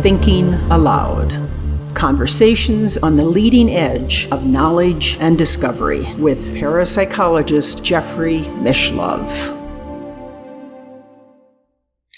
Thinking Aloud. Conversations on the leading edge of knowledge and discovery with parapsychologist Jeffrey Mishlove.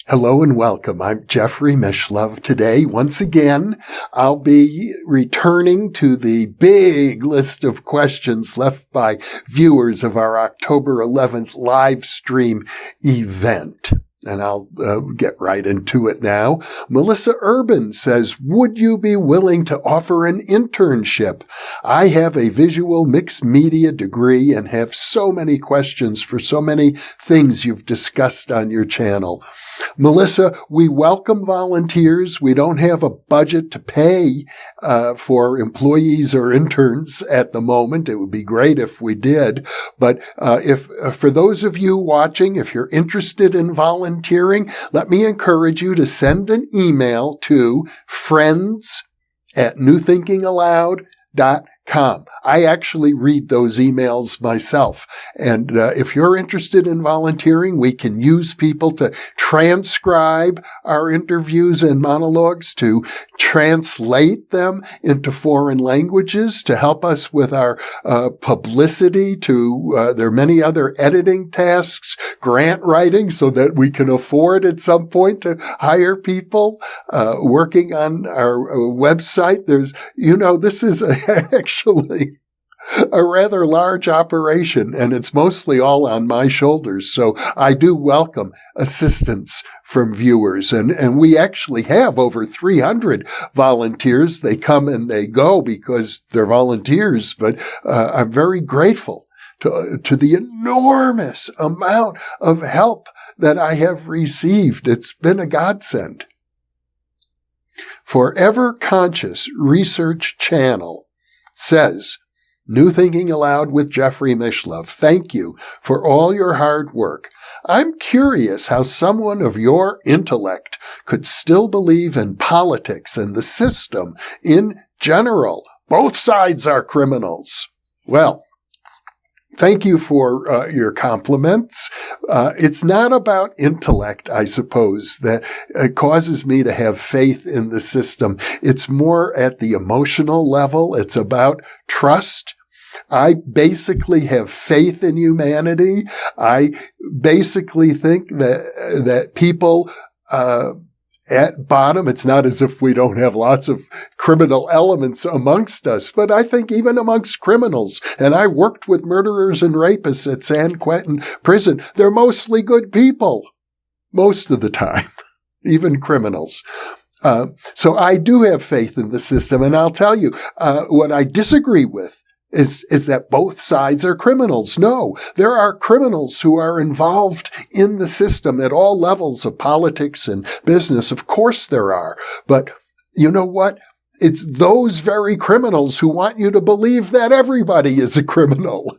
Hello and welcome. I'm Jeffrey Mishlove. Today, once again, I'll be returning to the big list of questions left by viewers of our October 11th live stream event. And I'll get right into it now. Melissa Urban says, would you be willing to offer an internship? I have a visual mixed media degree and have so many questions for so many things you've discussed on your channel. Melissa, we welcome volunteers. We don't have a budget to pay for employees or interns at the moment. It would be great if we did. But if for those of you watching, if you're interested in volunteering, let me encourage you to send an email to friends@newthinkingaloud.com. I actually read those emails myself. And if you're interested in volunteering, we can use people to transcribe our interviews and monologues, to translate them into foreign languages, to help us with our publicity, there are many other editing tasks, grant writing, so that we can afford at some point to hire people working on our website. This is actually a rather large operation, and it's mostly all on my shoulders. So I do welcome assistance from viewers. And we actually have over 300 volunteers. They come and they go because they're volunteers, but I'm very grateful to the enormous amount of help that I have received. It's been a godsend. Forever Conscious Research Channel says, New Thinking Aloud with Jeffrey Mishlove. Thank you for all your hard work. I'm curious how someone of your intellect could still believe in politics and the system in general. Both sides are criminals. Well, thank you for your compliments. It's not about intellect, I suppose, that causes me to have faith in the system. It's more at the emotional level. It's about trust. I basically have faith in humanity. I basically think that people at bottom, it's not as if we don't have lots of criminal elements amongst us, but I think even amongst criminals, and I worked with murderers and rapists at San Quentin prison, they're mostly good people, most of the time, even criminals. So I do have faith in the system, and I'll tell you, what I disagree with is that both sides are criminals. No, there are criminals who are involved in the system at all levels of politics and business. Of course there are. But you know what? It's those very criminals who want you to believe that everybody is a criminal.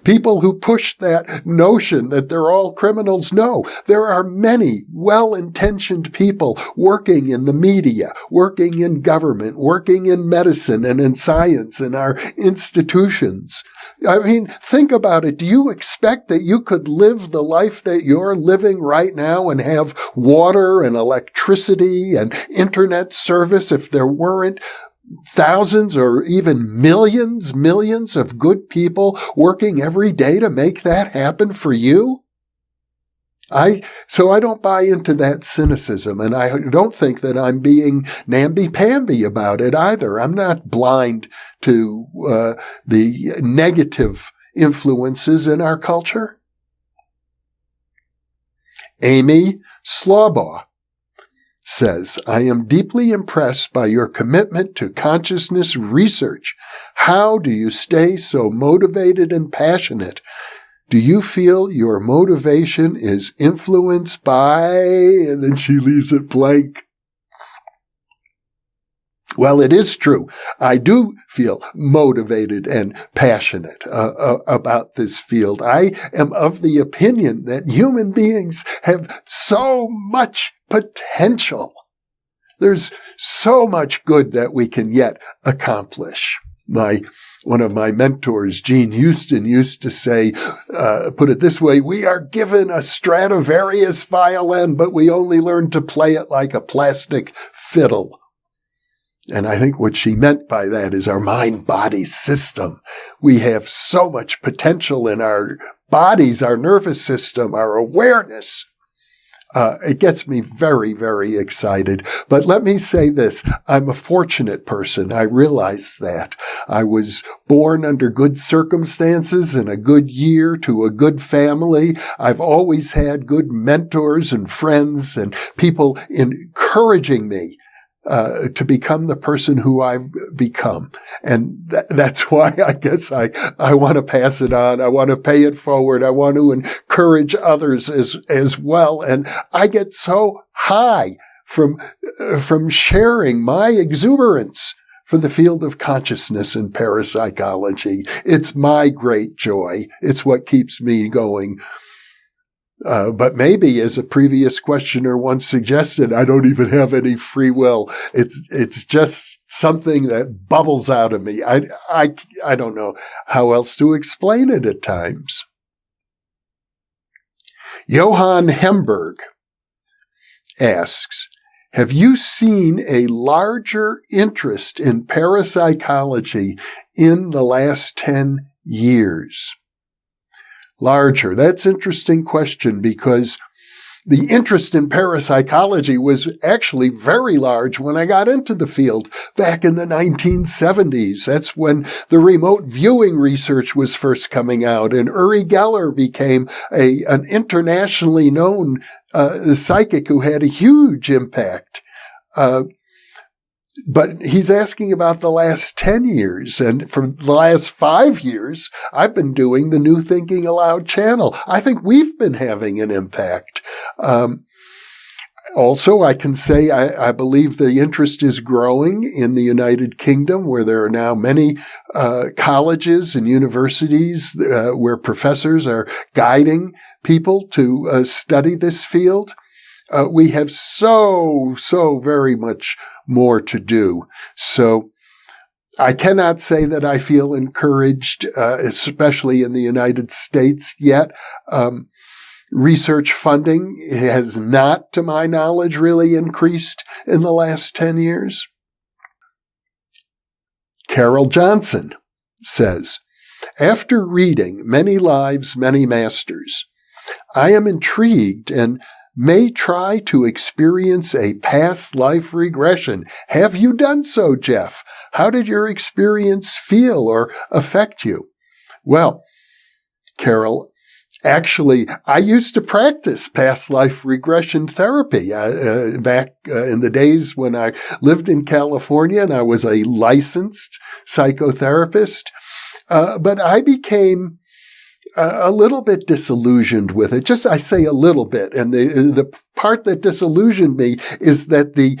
People who push that notion that they're all criminals. No, there are many well-intentioned people working in the media, working in government, working in medicine and in science in our institutions. I mean, think about it. Do you expect that you could live the life that you're living right now and have water and electricity and internet service if there weren't thousands or even millions of good people working every day to make that happen for you? So I don't buy into that cynicism, and I don't think that I'm being namby-pamby about it either. I'm not blind to the negative influences in our culture. Amy Slawbaugh says, I am deeply impressed by your commitment to consciousness research. How do you stay so motivated and passionate? Do you feel your motivation is influenced by, and then she leaves it blank. Well, it is true. I do feel motivated and passionate about this field. I am of the opinion that human beings have so much potential. There's so much good that we can yet accomplish. My One of my mentors, Gene Houston, used to say, put it this way, we are given a Stradivarius violin, but we only learn to play it like a plastic fiddle. And I think what she meant by that is our mind-body system. We have so much potential in our bodies, our nervous system, our awareness. It gets me very, very excited. But let me say this. I'm a fortunate person. I realize that. I was born under good circumstances in a good year to a good family. I've always had good mentors and friends and people encouraging me to become the person who I've become. And that's why I guess I want to pass it on. I want to pay it forward. I want to encourage others as well. And I get so high from sharing my exuberance for the field of consciousness and parapsychology. It's my great joy. It's what keeps me going. But maybe, as a previous questioner once suggested, I don't even have any free will. It's just something that bubbles out of me. I don't know how else to explain it at times. Johann Hemberg asks, have you seen a larger interest in parapsychology in the last 10 years? Larger. That's an interesting question because the interest in parapsychology was actually very large when I got into the field back in the 1970s. That's when the remote viewing research was first coming out, and Uri Geller became an internationally known psychic who had a huge impact. But he's asking about the last 10 years. And for the last 5 years, I've been doing the New Thinking Aloud channel. I think we've been having an impact. Also, I can say I believe the interest is growing in the United Kingdom, where there are now many colleges and universities where professors are guiding people to study this field. We have so very much more to do. So I cannot say that I feel encouraged, especially in the United States yet. Research funding has not, to my knowledge, really increased in the last 10 years. Carol Johnson says, after reading Many Lives, Many Masters, I am intrigued and may try to experience a past life regression. Have you done so, Jeff? How did your experience feel or affect you? Well, Carol, actually, I used to practice past life regression therapy back in the days when I lived in California and I was a licensed psychotherapist. But I became a little bit disillusioned with it. Just, I say a little bit. And the part that disillusioned me is that the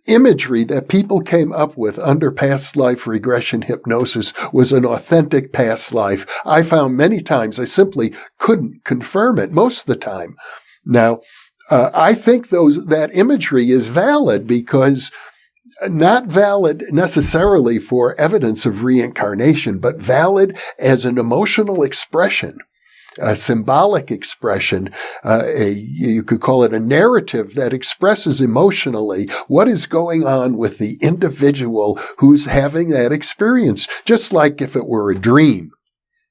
imagery that people came up with under past life regression hypnosis was an authentic past life. I found many times I simply couldn't confirm it most of the time. Now, I think that imagery is valid because not valid necessarily for evidence of reincarnation, but valid as an emotional expression, a symbolic expression, you could call it a narrative that expresses emotionally what is going on with the individual who's having that experience, just like if it were a dream,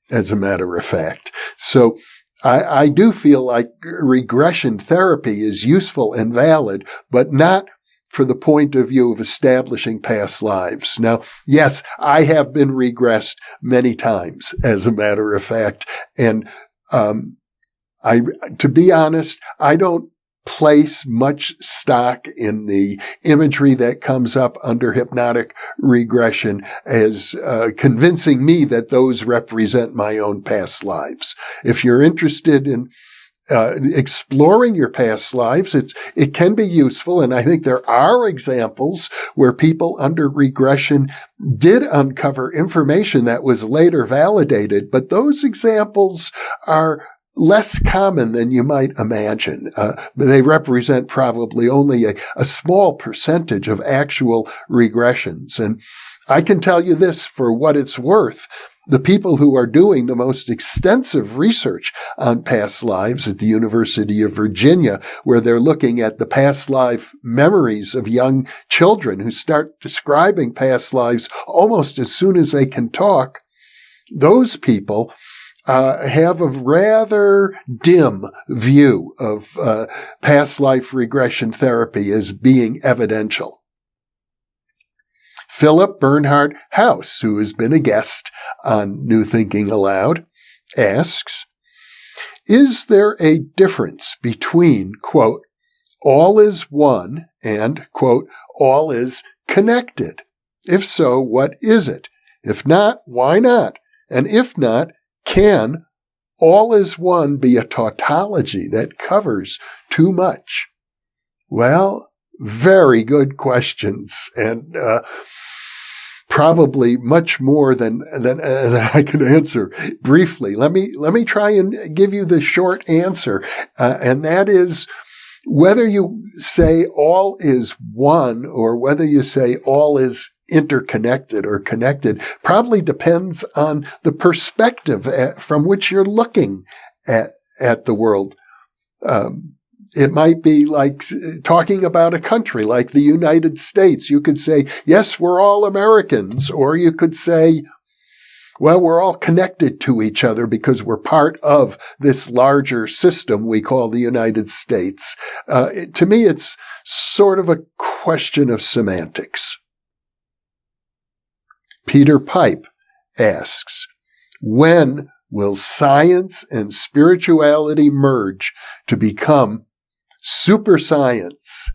as a matter of fact. So I do feel like regression therapy is useful and valid, but not for the point of view of establishing past lives. Now, yes, I have been regressed many times, as a matter of fact. And to be honest, I don't place much stock in the imagery that comes up under hypnotic regression as convincing me that those represent my own past lives. If you're interested in exploring your past lives, it can be useful. And I think there are examples where people under regression did uncover information that was later validated, but those examples are less common than you might imagine. They represent probably only a small percentage of actual regressions. And I can tell you this for what it's worth. The people who are doing the most extensive research on past lives at the University of Virginia, where they're looking at the past life memories of young children who start describing past lives almost as soon as they can talk, those people have a rather dim view of past life regression therapy as being evidential. Philip Bernhard House, who has been a guest on New Thinking Aloud, asks, is there a difference between, quote, all is one and, quote, all is connected? If so, what is it? If not, why not? And if not, can all is one be a tautology that covers too much? Well, very good questions, and probably much more than I can answer briefly. Let me try and give you the short answer, and that is, whether you say all is one or whether you say all is interconnected or connected probably depends on the perspective from which you're looking at the world. It might be like talking about a country like the United States. You could say, yes, we're all Americans. Or you could say, well, we're all connected to each other because we're part of this larger system we call the United States. To me, it's sort of a question of semantics. Peter Pipe asks, when will science and spirituality merge to become super science?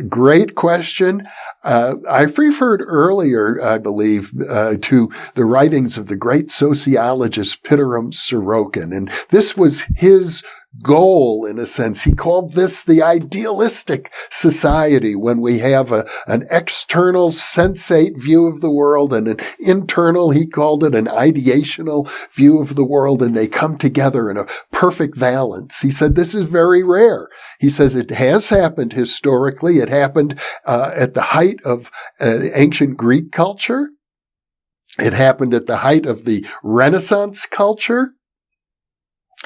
Great question. I referred earlier, I believe, to the writings of the great sociologist Pitirim Sorokin, and this was his goal, in a sense. He called this the idealistic society, when we have an external sensate view of the world and an internal, he called it an ideational view of the world, and they come together in a perfect balance. He said this is very rare. He says it has happened historically. It happened at the height of ancient Greek culture. It happened at the height of the Renaissance culture.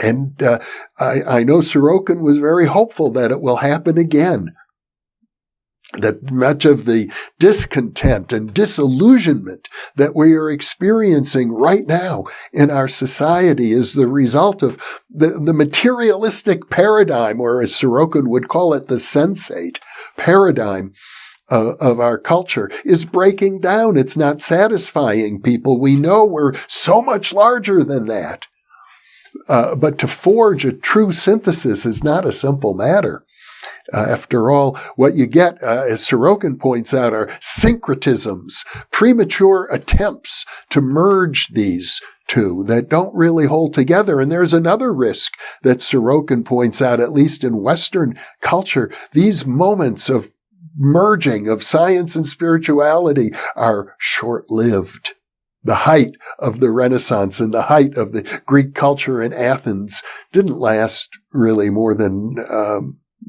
And I know Sorokin was very hopeful that it will happen again, that much of the discontent and disillusionment that we are experiencing right now in our society is the result of the materialistic paradigm, or as Sorokin would call it, the sensate paradigm of our culture is breaking down. It's not satisfying people. We know we're so much larger than that. But to forge a true synthesis is not a simple matter. After all, what you get, as Sorokin points out, are syncretisms, premature attempts to merge these two that don't really hold together. And there's another risk that Sorokin points out, at least in Western culture. These moments of merging of science and spirituality are short-lived. The height of the Renaissance and the height of the Greek culture in Athens didn't last really more than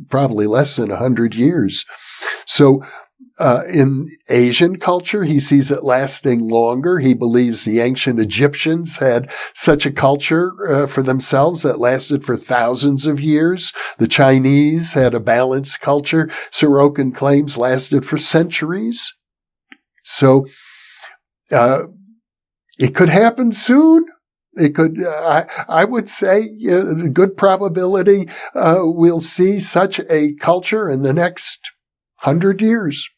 probably less than 100 years. So in Asian culture, he sees it lasting longer. He believes the ancient Egyptians had such a culture for themselves that lasted for thousands of years. The Chinese had a balanced culture, Sorokin claims, lasted for centuries. So it could happen soon. It could, I would say, the good probability we'll see such a culture in the next 100 years.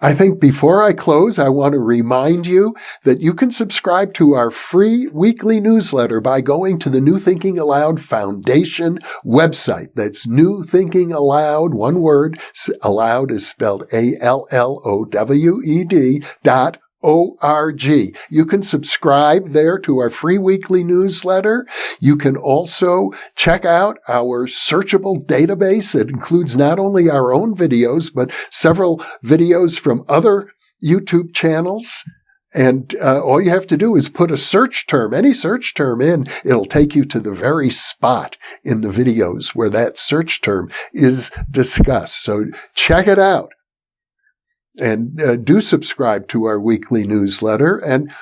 I think before I close, I want to remind you that you can subscribe to our free weekly newsletter by going to the New Thinking Aloud Foundation website. That's New Thinking Aloud, one word. Aloud is spelled ALLOWED.org. You can subscribe there to our free weekly newsletter. You can also check out our searchable database. It includes not only our own videos, but several videos from other YouTube channels. And all you have to do is put a search term, any search term in. It'll take you to the very spot in the videos where that search term is discussed. So check it out. And do subscribe to our weekly newsletter. And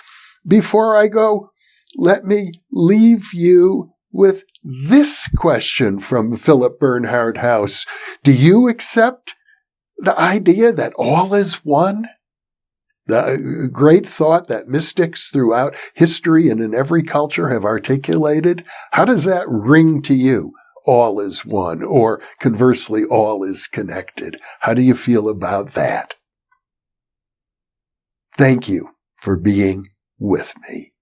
before I go, let me leave you with this question from Philip Bernhard House. Do you accept the idea that all is one? The great thought that mystics throughout history and in every culture have articulated? How does that ring to you? All is one, or conversely, all is connected. How do you feel about that? Thank you for being with me.